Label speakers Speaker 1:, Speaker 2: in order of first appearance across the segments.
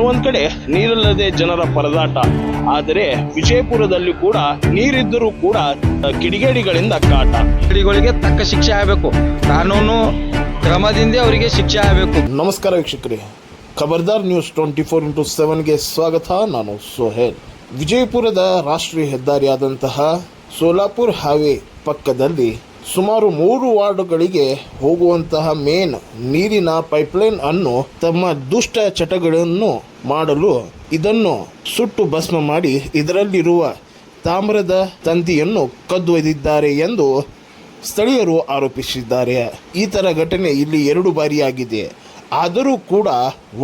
Speaker 1: ಕೆಲವೊಂದು ಕಡೆ ನೀರಿಲ್ಲದೆ ಜನರ ಪರದಾಟ. ಆದರೆ ವಿಜಯಪುರದಲ್ಲಿ ಕೂಡ ನೀರಿದ್ದರೂ ಕೂಡ ಕಿಡಿಗೇಡಿಗಳಿಂದ ಕಾಟ.
Speaker 2: ಕಿಡಿಗಳಿಗೆ ತಕ್ಕ ಶಿಕ್ಷೆ ಆಗಬೇಕು, ಕಾನೂನು ಕ್ರಮದಿಂದ ಅವರಿಗೆ ಶಿಕ್ಷೆ ಆಗಬೇಕು.
Speaker 1: ನಮಸ್ಕಾರ ವೀಕ್ಷಕರೇ, ಖಬರ್ದಾರ್ ನ್ಯೂಸ್ 24x7ಗೆ ಸ್ವಾಗತ. ನಾನು ಸೋಹೇಲ್. ವಿಜಯಪುರದ ರಾಷ್ಟ್ರೀಯ ಹೆದ್ದಾರಿಯಾದಂತಹ ಸೋಲಾಪುರ್ ಹೈವೇ ಪಕ್ಕದಲ್ಲಿ ಸುಮಾರು 3 ವಾರ್ಡ್ಗಳಿಗೆ ಹೋಗುವಂತಹ ಮೇನ್ ನೀರಿನ ಪೈಪ್ಲೈನ್ ಅನ್ನು ತಮ್ಮ ದುಷ್ಟ ಚಟಗಳನ್ನು ಮಾಡಲು ಇದನ್ನು ಸುಟ್ಟು ಭಸ್ಮ ಮಾಡಿ ಇದರಲ್ಲಿರುವ ತಾಮ್ರದ ತಂತಿಯನ್ನು ಕದ್ದೊಯ್ದಿದ್ದಾರೆ ಎಂದು ಸ್ಥಳೀಯರು ಆರೋಪಿಸಿದ್ದಾರೆ. ಈ ಥರ ಘಟನೆ ಇಲ್ಲಿ 2 ಬಾರಿಯಾಗಿದೆ. ಆದರೂ ಕೂಡ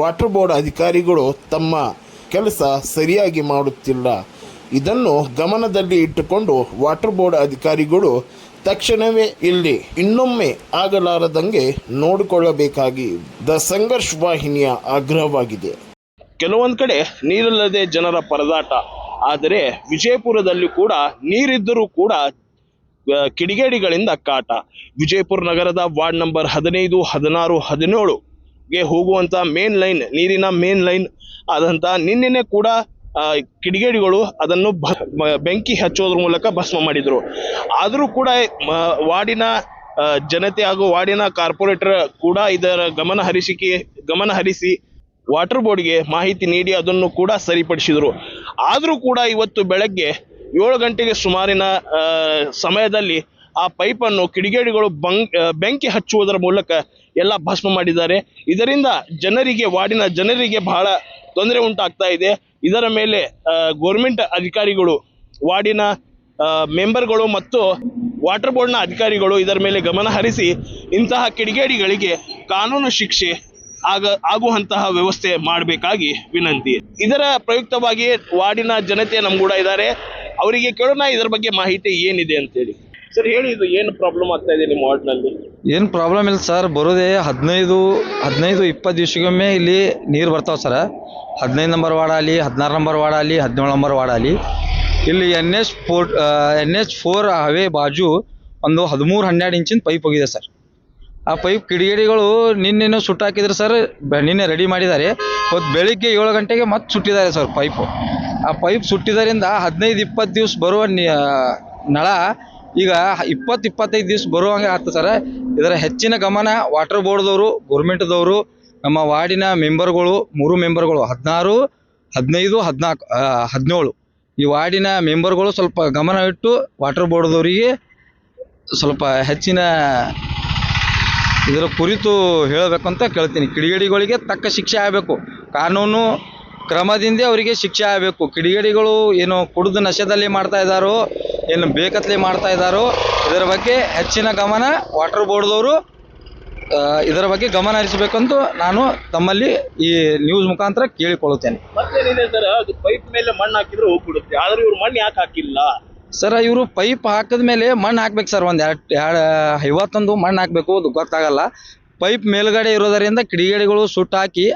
Speaker 1: ವಾಟರ್ ಬೋರ್ಡ್ ಅಧಿಕಾರಿಗಳು ತಮ್ಮ ಕೆಲಸ ಸರಿಯಾಗಿ ಮಾಡುತ್ತಿಲ್ಲ. ಇದನ್ನು ಗಮನದಲ್ಲಿ ಇಟ್ಟುಕೊಂಡು ವಾಟರ್ ಬೋರ್ಡ್ ಅಧಿಕಾರಿಗಳು ತಕ್ಷಣವೇ ಇಲ್ಲಿ ಇನ್ನೊಮ್ಮೆ ಆಗಲಾರದಂಗೆ ನೋಡಿಕೊಳ್ಳಬೇಕಾಗಿ ದ ಸಂಘರ್ಷ್ ವಾಹಿನಿಯ ಆಗ್ರಹವಾಗಿದೆ. ಕೆಲವೊಂದು ಕಡೆ ನೀರಿಲ್ಲದೆ ಜನರ ಪರದಾಟ. ಆದರೆ ವಿಜಯಪುರದಲ್ಲಿ ಕೂಡ ನೀರಿದ್ದರೂ ಕೂಡ ಕಿಡಿಗೇಡಿಗಳಿಂದ ಕಾಟ. ವಿಜಯಪುರ ನಗರದ ವಾರ್ಡ್ ನಂಬರ್ 15, 16, 17ಗೆ ಹೋಗುವಂಥ ಮೇನ್ ಲೈನ್, ನೀರಿನ ಮೇನ್ ಲೈನ್ ಆದಂಥ ನಿನ್ನೆ ಕೂಡ ಕಿಡಿಗೇಡಿಗಳು ಅದನ್ನು ಬೆಂಕಿ ಹಚ್ಚೋದ್ರ ಮೂಲಕ ಭಸ್ಮ ಮಾಡಿದರು. ಆದರೂ ಕೂಡ ವಾರ್ಡಿನ ಜನತೆ ಹಾಗೂ ವಾರ್ಡಿನ ಕಾರ್ಪೊರೇಟರ್ ಕೂಡ ಇದರ ಗಮನ ಹರಿಸಿ ವಾಟರ್ ಬೋರ್ಡ್ಗೆ ಮಾಹಿತಿ ನೀಡಿ ಅದನ್ನು ಕೂಡ ಸರಿಪಡಿಸಿದರು. ಆದರೂ ಕೂಡ ಇವತ್ತು ಬೆಳಗ್ಗೆ 7 ಗಂಟೆಗೆ ಸುಮಾರಿನ ಸಮಯದಲ್ಲಿ ಆ ಪೈಪನ್ನು ಕಿಡಿಗೇಡಿಗಳು ಬೆಂಕಿ ಹಚ್ಚುವುದರ ಮೂಲಕ ಎಲ್ಲ ಭಸ್ಮ ಮಾಡಿದ್ದಾರೆ. ಇದರಿಂದ ವಾರ್ಡಿನ ಜನರಿಗೆ ಬಹಳ ತೊಂದರೆ ಉಂಟಾಗ್ತಾ ಇದೆ. ಇದರ ಮೇಲೆ ಗೌರ್ಮೆಂಟ್ ಅಧಿಕಾರಿಗಳು, ವಾರ್ಡಿನ ಮೆಂಬರ್ಗಳು ಮತ್ತು ವಾಟರ್ ಬೋರ್ಡ್ನ ಅಧಿಕಾರಿಗಳು ಇದರ ಮೇಲೆ ಗಮನ ಹರಿಸಿ ಇಂತಹ ಕಿಡಿಗೇಡಿಗಳಿಗೆ ಕಾನೂನು ಶಿಕ್ಷೆ ಆಗುವಂತಹ ವ್ಯವಸ್ಥೆ ಮಾಡಬೇಕಾಗಿ ವಿನಂತಿ. ಇದರ ಪ್ರಯುಕ್ತವಾಗಿ ವಾರ್ಡಿನ ಜನತೆ ನಮ್ಮ ಕೂಡ ಇದ್ದಾರೆ. ಅವರಿಗೆ ಕೇಳೋಣ ಇದರ ಬಗ್ಗೆ ಮಾಹಿತಿ ಏನಿದೆ ಅಂತೇಳಿ. ಸರ್ ಹೇಳಿ, ಇದು ಏನು ಪ್ರಾಬ್ಲಮ್ ಆಗ್ತಾ ಇದೆ ನಿಮ್ಮ ವಾರ್ಡ್ನಲ್ಲಿ?
Speaker 2: ಏನು ಪ್ರಾಬ್ಲಮ್ ಇಲ್ಲ ಸರ್, ಬರೋದೇ 15-20 ದಿವಸಕ್ಕೊಮ್ಮೆ ಇಲ್ಲಿ ನೀರು ಬರ್ತಾವೆ ಸರ್. 15 ನಂಬರ್ ವಾರ್ಡ್ ಆಗಲಿ, 16 ನಂಬರ್ ವಾರ್ಡ್ ಆಗಲಿ, 17 ನಂಬರ್ ವಾರ್ಡ್ ಆಗಲಿ. ಇಲ್ಲಿ NH4 ಹೈವೇ ಬಾಜು ಒಂದು 13-12 ಇಂಚಿನ ಪೈಪ್ ಹೋಗಿದೆ ಸರ್. ಆ ಪೈಪ್ ಕಿಡಿಗೇಡಿಗಳು ನಿನ್ನೆ ಸುಟ್ಟಾಕಿದ್ರು ಸರ್. ನಿನ್ನೆ ರೆಡಿ ಮಾಡಿದ್ದಾರೆ. ಇವತ್ತು ಬೆಳಿಗ್ಗೆ 7 ಗಂಟೆಗೆ ಮತ್ತೆ ಸುಟ್ಟಿದ್ದಾರೆ ಸರ್ ಪೈಪು. ಆ ಪೈಪ್ ಸುಟ್ಟಿದ್ದರಿಂದ 15-20 ದಿವಸ ಬರುವ ನಳ ಈಗ 20-25 ದಿವಸ ಬರುವಂಗೆ ಆಗ್ತದೆ ಸರ್. ಇದರ ಹೆಚ್ಚಿನ ಗಮನ ವಾಟರ್ ಬೋರ್ಡ್ದವರು, ಗೌರ್ಮೆಂಟ್ದವರು, ನಮ್ಮ ವಾರ್ಡಿನ ಮೆಂಬರ್ಗಳು, 3 ಮೆಂಬರ್ಗಳು 16, 15, 14, 17 ಈ ವಾರ್ಡಿನ ಮೆಂಬರ್ಗಳು ಸ್ವಲ್ಪ ಗಮನ ಇಟ್ಟು ವಾಟರ್ ಬೋರ್ಡ್ದವರಿಗೆ ಸ್ವಲ್ಪ ಹೆಚ್ಚಿನ ಇದರ ಕುರಿತು ಹೇಳಬೇಕಂತ ಕೇಳ್ತೀನಿ. ಕಿಡಿಗೇಡಿಗಳಿಗೆ ತಕ್ಕ ಶಿಕ್ಷೆ ಆಗಬೇಕು, ಕಾನೂನು ಕ್ರಮದಿಂದ ಅವರಿಗೆ ಶಿಕ್ಷೆ ಆಗಬೇಕು. ಕಿಡಿಗೇಡಿಗಳು ಏನು ಕುಡಿದು ನಶೆದಲ್ಲಿ ಮಾಡ್ತಾ ಇದ್ದಾರೋ, ಏನು ಬೇಕತ್ಲೆ ಮಾಡ್ತಾ ಇದ್ದಾರೋ, ಇದರ ಬಗ್ಗೆ ಹೆಚ್ಚಿನ ಗಮನ ವಾಟರ್ ಬೋರ್ಡ್ದವರು ಇದರ ಬಗ್ಗೆ ಗಮನ ಹರಿಸಬೇಕಂತ ನಾನು ತಮ್ಮಲ್ಲಿ ಈ ನ್ಯೂಸ್ ಮುಖಾಂತರ ಕೇಳಿಕೊಳ್ಳುತ್ತೇನೆ.
Speaker 1: ಮತ್ತೇನಿದೆ ಸರ್, ಅದು ಪೈಪ್ ಮೇಲೆ ಮಣ್ಣು ಹಾಕಿದ್ರೆ ಹೋಗ್ಬಿಡುತ್ತೆ. ಆದ್ರೆ ಇವ್ರು ಮಣ್ಣು ಯಾಕೆ ಹಾಕಿಲ್ಲ
Speaker 2: ಸರ್? ಇವರು ಪೈಪ್ ಹಾಕಿದ ಮೇಲೆ ಮಣ್ಣು ಹಾಕ್ಬೇಕು ಸರ್. ಒಂದು 50 ಮಣ್ಣು ಹಾಕಬೇಕು, ಅದು ಗೊತ್ತಾಗಲ್ಲ. ಪೈಪ್ ಮೇಲ್ಗಡೆ ಇರೋದರಿಂದ ಕಿಡಿಗೇಡಿಗಳು ಸುಟ್ಟು ಹಾಕಿ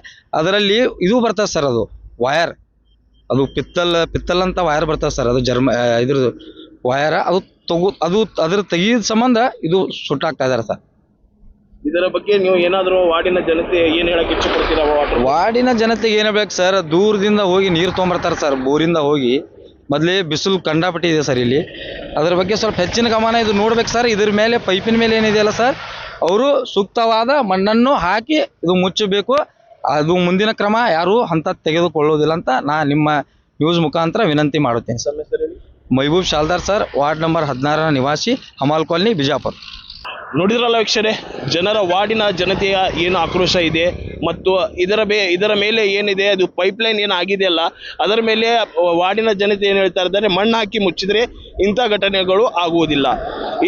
Speaker 2: ಅದರಲ್ಲಿ ಇದು ಬರ್ತದೆ ಸರ್, ಅದು ವಯರ್, ಅದು ಪಿತ್ತಲ್ ಅಂತ ವಯರ್ ಬರ್ತದೆ ಸರ್. ಅದು ಇದ್ರದ್ದು ವಯರ್, ಅದು ಅದ್ರ ತೆಗಿದ ಸಂಬಂಧ ಇದು ಸುಟ್ಟಾಗ್ತಾ ಇದ್ದಾರೆ ಸರ್.
Speaker 1: ಇದರ ಬಗ್ಗೆ ನೀವು ಏನಾದರೂ ವಾರ್ಡಿನ ಜನತೆ ಏನು ಹೇಳಕ್ಕೆ ಇಚ್ಛೆಪಡ್ತೀರಾ?
Speaker 2: ವಾರ್ಡಿನ ಜನತೆಗೆ ಏನು ಬೇಕು ಸರ್, ದೂರದಿಂದ ಹೋಗಿ ನೀರು ತೊಗೊಂಬರ್ತಾರೆ ಸರ್. ಬೋರಿಂದ ಹೋಗಿ ಮೊದಲೇ ಬಿಸಿಲು ಕಂಡಾಪಟ್ಟಿ ಇದೆ ಸರ್ ಇಲ್ಲಿ. ಅದರ ಬಗ್ಗೆ ಸ್ವಲ್ಪ ಹೆಚ್ಚಿನ ಗಮನ ಇದು ನೋಡ್ಬೇಕು ಸರ್. ಇದ್ರ ಮೇಲೆ ಪೈಪಿನ ಮೇಲೆ ಏನಿದೆಯಲ್ಲ ಸರ್, ಅವರು ಸೂಕ್ತವಾದ ಮಣ್ಣನ್ನು ಹಾಕಿ ಇದು ಮುಚ್ಚಬೇಕು. ಅದು ಮುಂದಿನ ಕ್ರಮ ಯಾರು ಅಂತ ತೆಗೆದುಕೊಳ್ಳೋದಿಲ್ಲ ಅಂತ ನಿಮ್ಮ ನ್ಯೂಸ್ ಮುಖಾಂತರ ವಿನಂತಿ ಮಾಡುತ್ತೇನೆ sir. Mehboob Shaldar sir, ward number 16ರ ನಿವಾಸಿ, ಹಮಾಲ್ ಕಾಲನಿ, ಬಿಜಾಪುರ.
Speaker 1: ನೋಡಿದ್ರಲ್ಲ ವೀಕ್ಷಕರೇ, ವಾರ್ಡಿನ ಜನತೆಯ ಏನು ಆಕ್ರೋಶ ಇದೆ ಮತ್ತು ಇದರ ಮೇಲೆ ಏನಿದೆ, ಅದು ಪೈಪ್ಲೈನ್ ಏನು ಆಗಿದೆಯಲ್ಲ ಅದರ ಮೇಲೆ ವಾರ್ಡಿನ ಜನತೆ ಏನು ಹೇಳ್ತಾ ಇದ್ದಾರೆ, ಮಣ್ಣು ಹಾಕಿ ಮುಚ್ಚಿದ್ರೆ ಇಂಥ ಘಟನೆಗಳು ಆಗುವುದಿಲ್ಲ.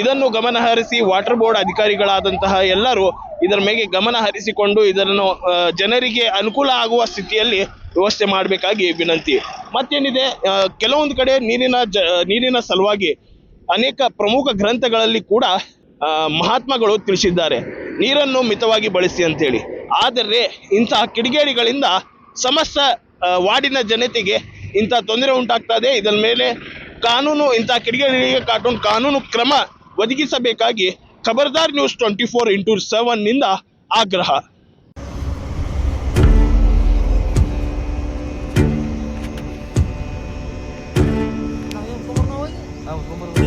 Speaker 1: ಇದನ್ನು ಗಮನ ಹರಿಸಿ ವಾಟರ್ ಬೋರ್ಡ್ ಅಧಿಕಾರಿಗಳಾದಂತಹ ಎಲ್ಲರೂ ಇದರ ಮೇಲೆ ಗಮನ ಹರಿಸಿಕೊಂಡು ಇದನ್ನು ಜನರಿಗೆ ಅನುಕೂಲ ಆಗುವ ಸ್ಥಿತಿಯಲ್ಲಿ ವ್ಯವಸ್ಥೆ ಮಾಡಬೇಕಾಗಿ ವಿನಂತಿ. ಮತ್ತೇನಿದೆ, ಕೆಲವೊಂದು ಕಡೆ ನೀರಿನ ಸಲುವಾಗಿ ಅನೇಕ ಪ್ರಮುಖ ಗ್ರಂಥಗಳಲ್ಲಿ ಕೂಡ ಮಹಾತ್ಮಗಳು ತಿಳಿಸಿದ್ದಾರೆ, ನೀರನ್ನು ಮಿತವಾಗಿ ಬಳಸಿ ಅಂತೇಳಿ. ಆದರೆ ಇಂತಹ ಕಿಡಿಗೇಡಿಗಳಿಂದ ಸಮಸ್ತ ವಾರ್ಡಿನ ಜನತೆಗೆ ಇಂಥ ತೊಂದರೆ ಉಂಟಾಗ್ತಾ ಇದೆ. ಇದರ ಮೇಲೆ ಇಂತಹ ಕಿಡಿಗೇಡಿಗಳಿಗೆ ಕಾನೂನು ಕ್ರಮ ಒದಗಿಸಬೇಕಾಗಿ ಖಬರ್ದಾರ್ ನ್ಯೂಸ್ 24x7 ನಿಂದ ಆಗ್ರಹ.
Speaker 3: ಕರ್ಕೊಂಬರ್ಬೇಕು